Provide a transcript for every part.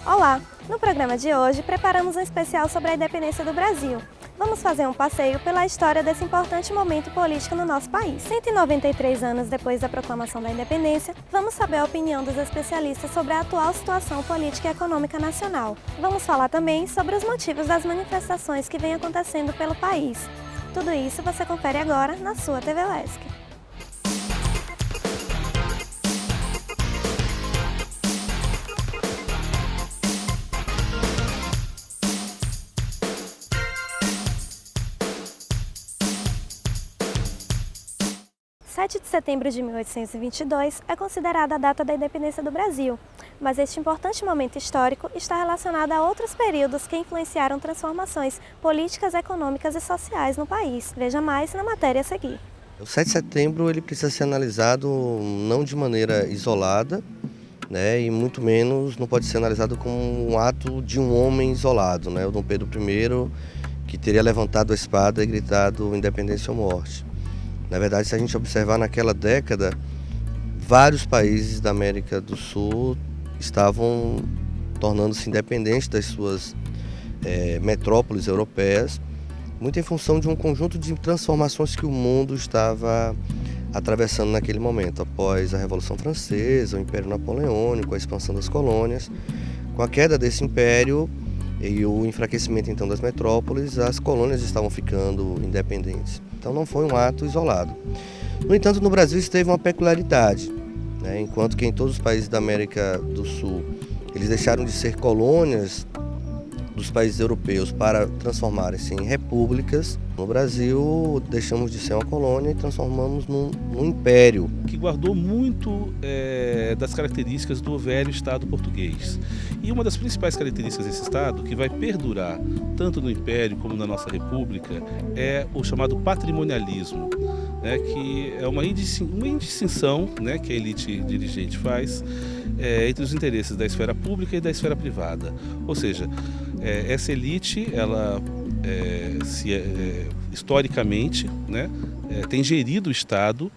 Olá! No programa de hoje, preparamos um especial sobre a independência do Brasil. Vamos fazer um passeio pela história desse importante momento político no nosso país. 193 anos depois da proclamação da independência, vamos saber a opinião dos especialistas sobre a atual situação política e econômica nacional. Vamos falar também sobre os motivos das manifestações que vêm acontecendo pelo país. Tudo isso você confere agora na sua TV UESC. 7 de setembro de 1822 é considerada a data da independência do Brasil, mas este importante momento histórico está relacionado a outros períodos que influenciaram transformações políticas, econômicas e sociais no país. Veja mais na matéria a seguir. O 7 de setembro ele precisa ser analisado não de maneira isolada, né, e muito menos não pode ser analisado como um ato de um homem isolado, né, o Dom Pedro I, que teria levantado a espada e gritado independência ou morte. Na verdade, se a gente observar naquela década, vários países da América do Sul estavam tornando-se independentes das suas metrópoles europeias, muito em função de um conjunto de transformações que o mundo estava atravessando naquele momento, após a Revolução Francesa, o Império Napoleônico, a expansão das colônias. Com a queda desse império e o enfraquecimento então das metrópoles, as colônias estavam ficando independentes. Então não foi um ato isolado. No entanto, no Brasil isso teve uma peculiaridade, né? Enquanto que em todos os países da América do Sul eles deixaram de ser colônias dos países europeus para transformarem-se em repúblicas, no Brasil deixamos de ser uma colônia e transformamos num império. Que guardou muito das características do velho Estado português. E uma das principais características desse Estado, que vai perdurar tanto no Império como na nossa República, é o chamado patrimonialismo, né, que é uma indistinção, né, que a elite dirigente faz entre os interesses da esfera pública e da esfera privada. Ou seja, essa elite, ela historicamente, né, tem gerido o Estado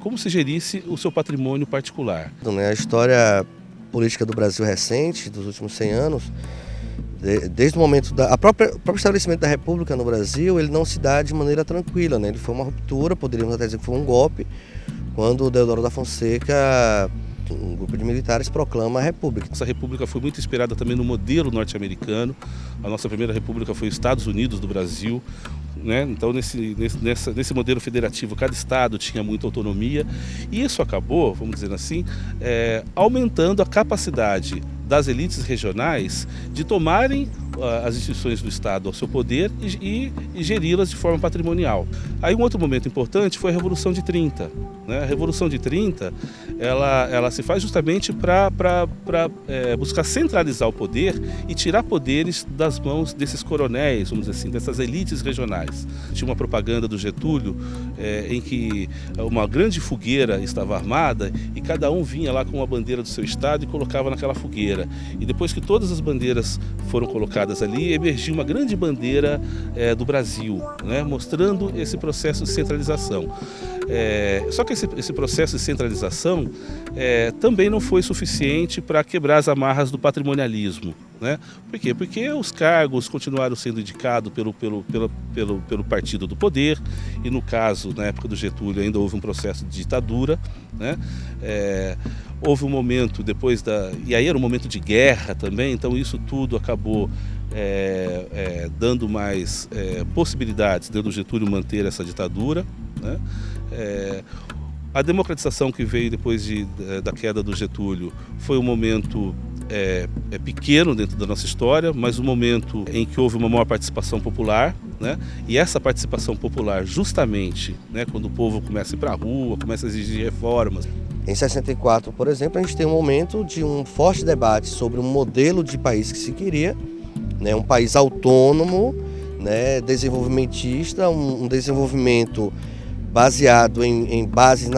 como se gerisse o seu patrimônio particular. A história política do Brasil recente, dos últimos 100 anos, desde o momento o próprio estabelecimento da República no Brasil, ele não se dá de maneira tranquila, né? Ele foi uma ruptura, poderíamos até dizer que foi um golpe, quando o Deodoro da Fonseca, um grupo de militares, proclama a República. Essa república foi muito inspirada também no modelo norte-americano. A nossa primeira república foi os Estados Unidos do Brasil, né? Então nesse modelo federativo cada estado tinha muita autonomia e isso acabou, vamos dizer assim, aumentando a capacidade das elites regionais de tomarem as instituições do Estado ao seu poder e geri-las de forma patrimonial. Aí um outro momento importante foi a Revolução de 30. Né? A Revolução de 30 ela se faz justamente para buscar centralizar o poder e tirar poderes das mãos desses coronéis, vamos dizer assim, dessas elites regionais. Tinha uma propaganda do Getúlio em que uma grande fogueira estava armada e cada um vinha lá com uma bandeira do seu estado e colocava naquela fogueira. E depois que todas as bandeiras foram colocadas ali, emergiu uma grande bandeira do Brasil, né, mostrando esse processo de centralização. Só que esse processo de centralização também não foi suficiente para quebrar as amarras do patrimonialismo. Né? Por quê? Porque os cargos continuaram sendo indicados pelo partido do poder e no caso, na época do Getúlio, ainda houve um processo de ditadura, né? Houve um momento depois e aí era um momento de guerra também, então isso tudo acabou dando mais possibilidades do Getúlio manter essa ditadura, né? A democratização que veio depois da queda do Getúlio foi um momento pequeno dentro da nossa história, mas um momento em que houve uma maior participação popular, né? E essa participação popular justamente, né, quando o povo começa a ir para a rua, começa a exigir reformas. Em 64, por exemplo, a gente tem um momento de um forte debate sobre um modelo de país que se queria, né, um país autônomo, né, desenvolvimentista, um desenvolvimento baseado em bases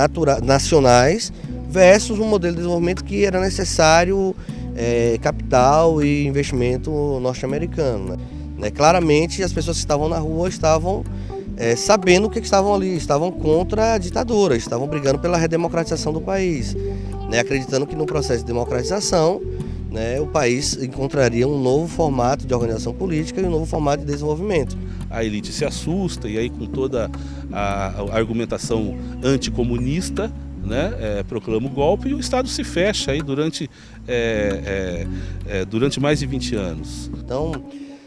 nacionais versus um modelo de desenvolvimento que era necessário capital e investimento norte-americano. Né? Claramente as pessoas que estavam na rua estavam sabendo o que estavam ali, estavam contra a ditadura, estavam brigando pela redemocratização do país, né? Acreditando que no processo de democratização né, o país encontraria um novo formato de organização política e um novo formato de desenvolvimento. A elite se assusta e aí com toda a argumentação anticomunista, né, proclama o golpe e o Estado se fecha aí durante mais de 20 anos. Então,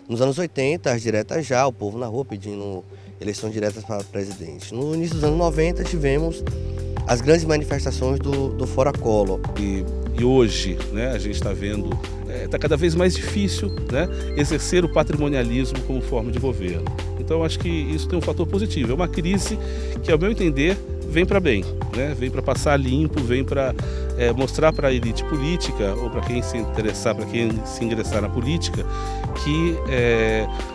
nos anos 80, as diretas já, o povo na rua pedindo eleições diretas para presidente. No início dos anos 90, tivemos as grandes manifestações do Fora Collor. E hoje, né, a gente está vendo, está cada vez mais difícil, né, exercer o patrimonialismo como forma de governo. Então, acho que isso tem um fator positivo. É uma crise que, ao meu entender, vem para bem, né? Vem para passar limpo, vem para mostrar para a elite política ou para quem se interessar, para quem se ingressar na política, que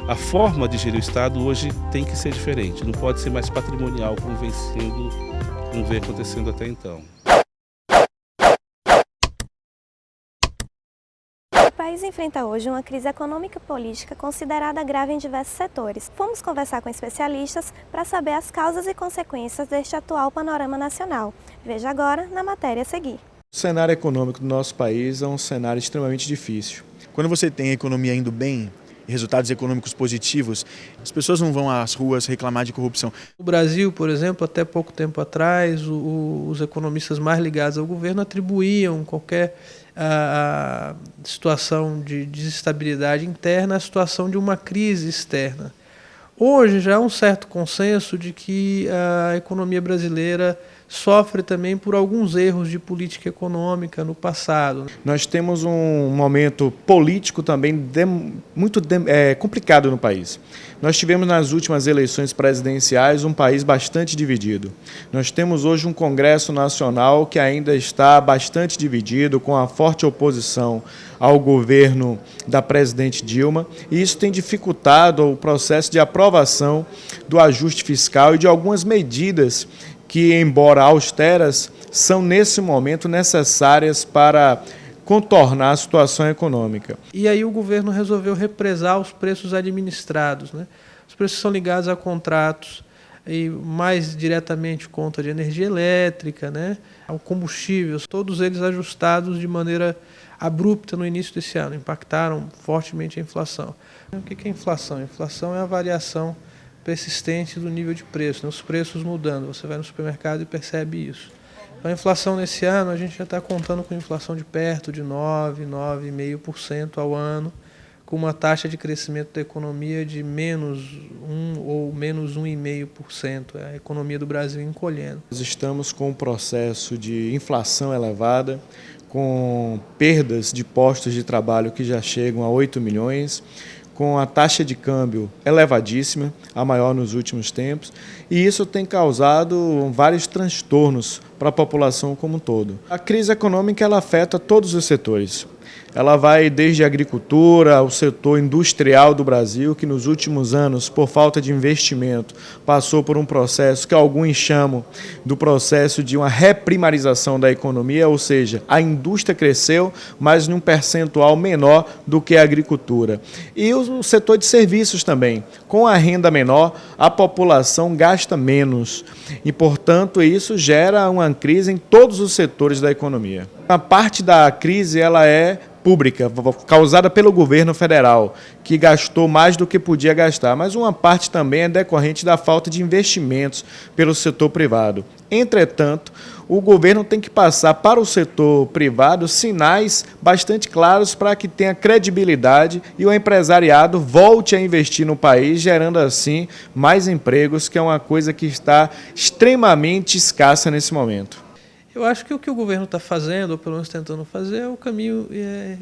a forma de gerir o Estado hoje tem que ser diferente. Não pode ser mais patrimonial como vem acontecendo até então. O país enfrenta hoje uma crise econômica e política considerada grave em diversos setores. Fomos conversar com especialistas para saber as causas e consequências deste atual panorama nacional. Veja agora na matéria a seguir. O cenário econômico do nosso país é um cenário extremamente difícil. Quando você tem a economia indo bem, resultados econômicos positivos, as pessoas não vão às ruas reclamar de corrupção. No Brasil, por exemplo, até pouco tempo atrás, os economistas mais ligados ao governo atribuíam qualquer a situação de desestabilidade interna à situação de uma crise externa. Hoje já há um certo consenso de que a economia brasileira sofre também por alguns erros de política econômica no passado. Nós temos um momento político também muito complicado no país. Nós tivemos nas últimas eleições presidenciais um país bastante dividido. Nós temos hoje um Congresso Nacional que ainda está bastante dividido, com a forte oposição ao governo da presidente Dilma, e isso tem dificultado o processo de aprovação do ajuste fiscal e de algumas medidas que, embora austeras, são nesse momento necessárias para contornar a situação econômica. E aí o governo resolveu represar os preços administrados, né? Os preços são ligados a contratos e mais diretamente conta de energia elétrica, né? Ao combustível, todos eles ajustados de maneira abrupta no início desse ano, impactaram fortemente a inflação. O que é inflação? A inflação é a variação persistente do nível de preço, né? Os preços mudando, você vai no supermercado e percebe isso. A inflação nesse ano, a gente já está contando com inflação de perto de 9,5% ao ano, com uma taxa de crescimento da economia de menos 1 ou menos 1,5%, a economia do Brasil encolhendo. Nós estamos com um processo de inflação elevada, com perdas de postos de trabalho que já chegam a 8 milhões, com a taxa de câmbio elevadíssima, a maior nos últimos tempos, e isso tem causado vários transtornos para a população como um todo. A crise econômica ela afeta todos os setores. Ela vai desde a agricultura, ao setor industrial do Brasil, que nos últimos anos, por falta de investimento, passou por um processo que alguns chamam do processo de uma reprimarização da economia, ou seja, a indústria cresceu, mas num percentual menor do que a agricultura. E o setor de serviços também. Com a renda menor, a população gasta menos e, portanto, isso gera uma crise em todos os setores da economia. A parte da crise ela é pública, causada pelo governo federal, que gastou mais do que podia gastar, mas uma parte também é decorrente da falta de investimentos pelo setor privado. Entretanto, o governo tem que passar para o setor privado sinais bastante claros para que tenha credibilidade e o empresariado volte a investir no país, gerando assim mais empregos, que é uma coisa que está extremamente escassa nesse momento. Eu acho que o governo está fazendo, ou pelo menos tentando fazer, é o caminho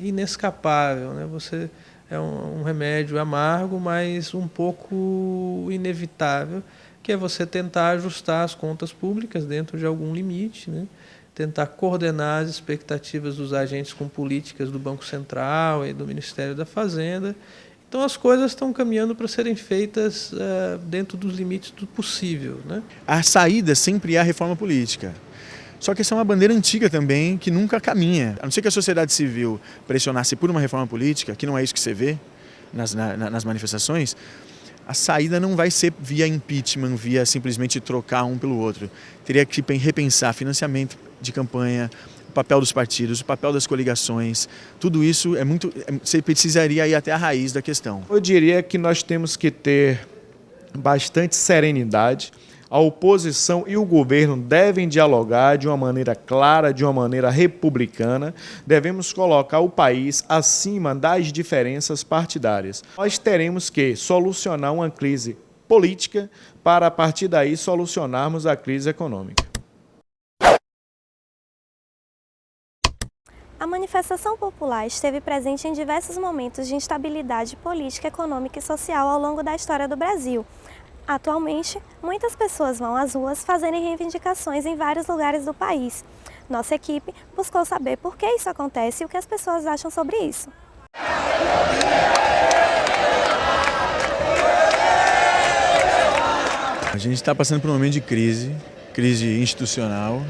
inescapável, né? Você é um remédio amargo, mas um pouco inevitável, que é você tentar ajustar as contas públicas dentro de algum limite, né? Tentar coordenar as expectativas dos agentes com políticas do Banco Central e do Ministério da Fazenda. Então as coisas estão caminhando para serem feitas dentro dos limites do possível, né? A saída sempre é a reforma política. Só que essa é uma bandeira antiga também, que nunca caminha. A não ser que a sociedade civil pressionasse por uma reforma política, que não é isso que você vê nas manifestações, a saída não vai ser via impeachment, via simplesmente trocar um pelo outro. Teria que repensar financiamento de campanha, o papel dos partidos, o papel das coligações, tudo isso você precisaria ir até a raiz da questão. Eu diria que nós temos que ter bastante serenidade. A oposição e o governo devem dialogar de uma maneira clara, de uma maneira republicana. Devemos colocar o país acima das diferenças partidárias. Nós teremos que solucionar uma crise política para, a partir daí, solucionarmos a crise econômica. A manifestação popular esteve presente em diversos momentos de instabilidade política, econômica e social ao longo da história do Brasil. Atualmente, muitas pessoas vão às ruas fazerem reivindicações em vários lugares do país. Nossa equipe buscou saber por que isso acontece e o que as pessoas acham sobre isso. A gente está passando por um momento de crise institucional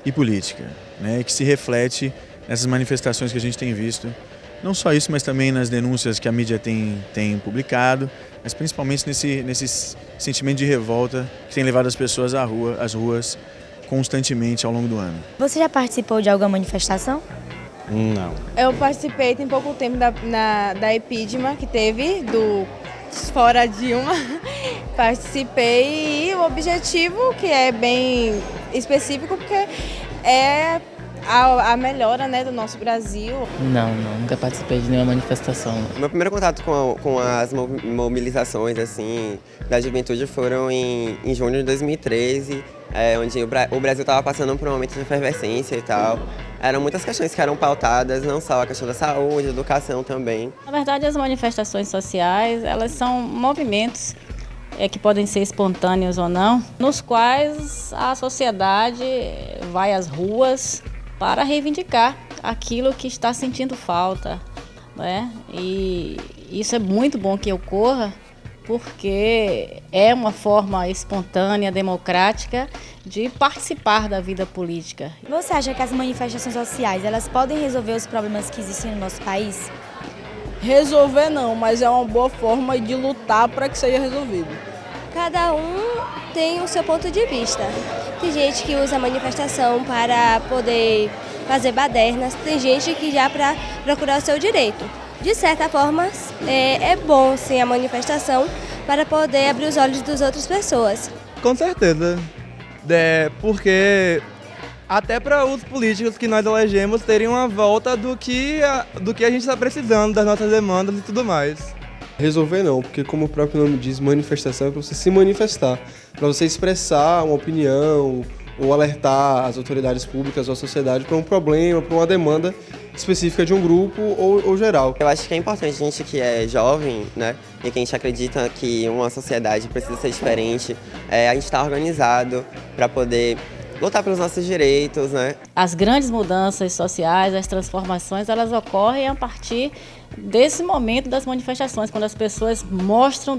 e política, né, que se reflete nessas manifestações que a gente tem visto. Não só isso, mas também nas denúncias que a mídia tem publicado, mas principalmente nesse sentimento de revolta que tem levado as pessoas às ruas constantemente ao longo do ano. Você já participou de alguma manifestação? Não. Eu participei tem pouco tempo da Epídima que teve, do Fora Dilma. Participei e o objetivo, que é bem específico, porque é a melhora, né, do nosso Brasil. Não, nunca participei de nenhuma manifestação. Meu primeiro contato com as mobilizações assim, da juventude foram em junho de 2013, onde o Brasil estava passando por um momento de efervescência e tal. Eram muitas questões que eram pautadas, não só a questão da saúde, educação também. Na verdade, as manifestações sociais, elas são movimentos que podem ser espontâneos ou não, nos quais a sociedade vai às ruas para reivindicar aquilo que está sentindo falta, né? E isso é muito bom que ocorra, porque é uma forma espontânea, democrática de participar da vida política. Você acha que as manifestações sociais, elas podem resolver os problemas que existem no nosso país? Resolver não, mas é uma boa forma de lutar para que seja resolvido. Cada um tem o seu ponto de vista. Tem gente que usa a manifestação para poder fazer badernas, tem gente que já para procurar o seu direito. De certa forma, é bom sim a manifestação para poder abrir os olhos das outras pessoas. Com certeza, porque até para os políticos que nós elegemos terem uma volta do que a gente está precisando, das nossas demandas e tudo mais. Resolver não, porque como o próprio nome diz, manifestação é para você se manifestar, para você expressar uma opinião ou alertar as autoridades públicas ou a sociedade para um problema, para uma demanda específica de um grupo ou geral. Eu acho que é importante a gente que é jovem, né, e que a gente acredita que uma sociedade precisa ser diferente, a gente está organizado para poder lutar pelos nossos direitos, né? As grandes mudanças sociais, as transformações, elas ocorrem a partir desse momento das manifestações, quando as pessoas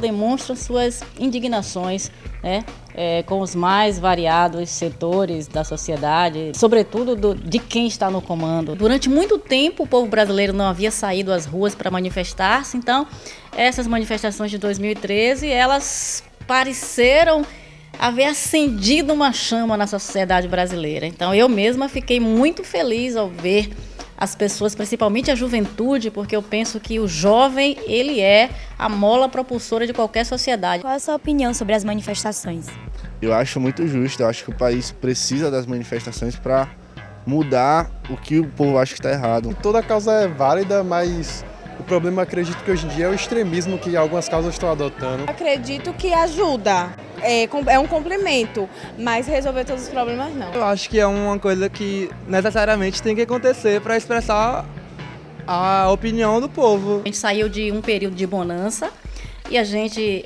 demonstram suas indignações, né? Com os mais variados setores da sociedade, sobretudo de quem está no comando. Durante muito tempo, o povo brasileiro não havia saído às ruas para manifestar-se, então essas manifestações de 2013, elas pareceram haver acendido uma chama na sociedade brasileira. Então eu mesma fiquei muito feliz ao ver as pessoas, principalmente a juventude, porque eu penso que o jovem, ele é a mola propulsora de qualquer sociedade. Qual é a sua opinião sobre as manifestações? Eu acho muito justo, eu acho que o país precisa das manifestações para mudar o que o povo acha que está errado. Toda causa é válida, mas o problema, acredito que hoje em dia, é o extremismo que algumas causas estão adotando. Acredito que ajuda, é um complemento, mas resolver todos os problemas não. Eu acho que é uma coisa que necessariamente tem que acontecer para expressar a opinião do povo. A gente saiu de um período de bonança e a gente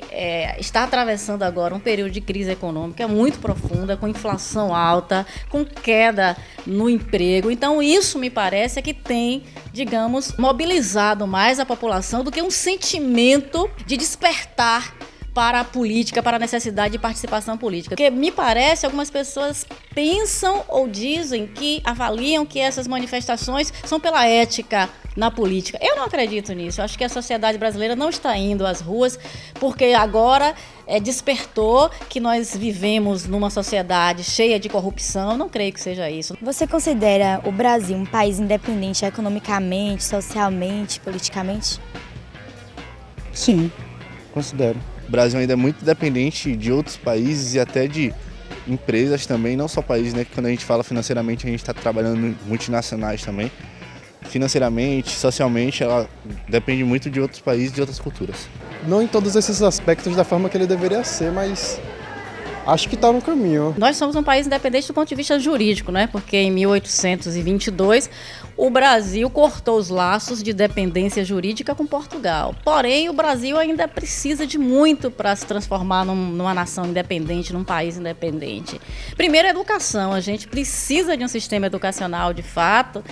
está atravessando agora um período de crise econômica muito profunda, com inflação alta, com queda no emprego. Então isso me parece que tem, digamos, mobilizado mais a população do que um sentimento de despertar para a política, para a necessidade de participação política. Porque me parece, algumas pessoas pensam ou dizem avaliam que essas manifestações são pela ética na política. Eu não acredito nisso. Eu acho que a sociedade brasileira não está indo às ruas porque agora despertou que nós vivemos numa sociedade cheia de corrupção. Eu não creio que seja isso. Você considera o Brasil um país independente economicamente, socialmente, politicamente? Sim, considero. O Brasil ainda é muito dependente de outros países e até de empresas também, não só países, né? Que quando a gente fala financeiramente, a gente está trabalhando em multinacionais também. Financeiramente, socialmente, ela depende muito de outros países e de outras culturas. Não em todos esses aspectos da forma que ele deveria ser, mas acho que está no caminho. Nós somos um país independente do ponto de vista jurídico, né? Porque em 1822 o Brasil cortou os laços de dependência jurídica com Portugal. Porém, o Brasil ainda precisa de muito para se transformar numa nação independente, num país independente. Primeiro, a educação. A gente precisa de um sistema educacional, de fato,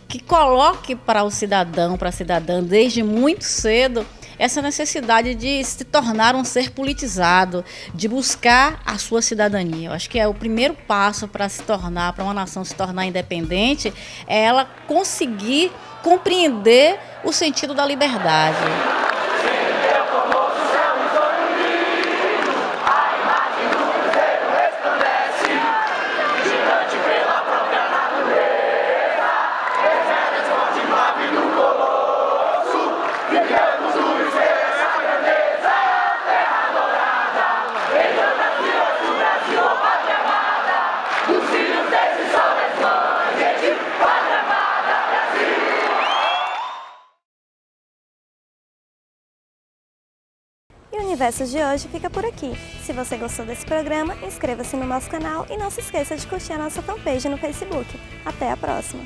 que coloque para o cidadão, para a cidadã, desde muito cedo, essa necessidade de se tornar um ser politizado, de buscar a sua cidadania. Eu acho que é o primeiro passo para uma nação se tornar independente, é ela conseguir compreender o sentido da liberdade. E o Universo de hoje fica por aqui. Se você gostou desse programa, inscreva-se no nosso canal e não se esqueça de curtir a nossa fanpage no Facebook. Até a próxima!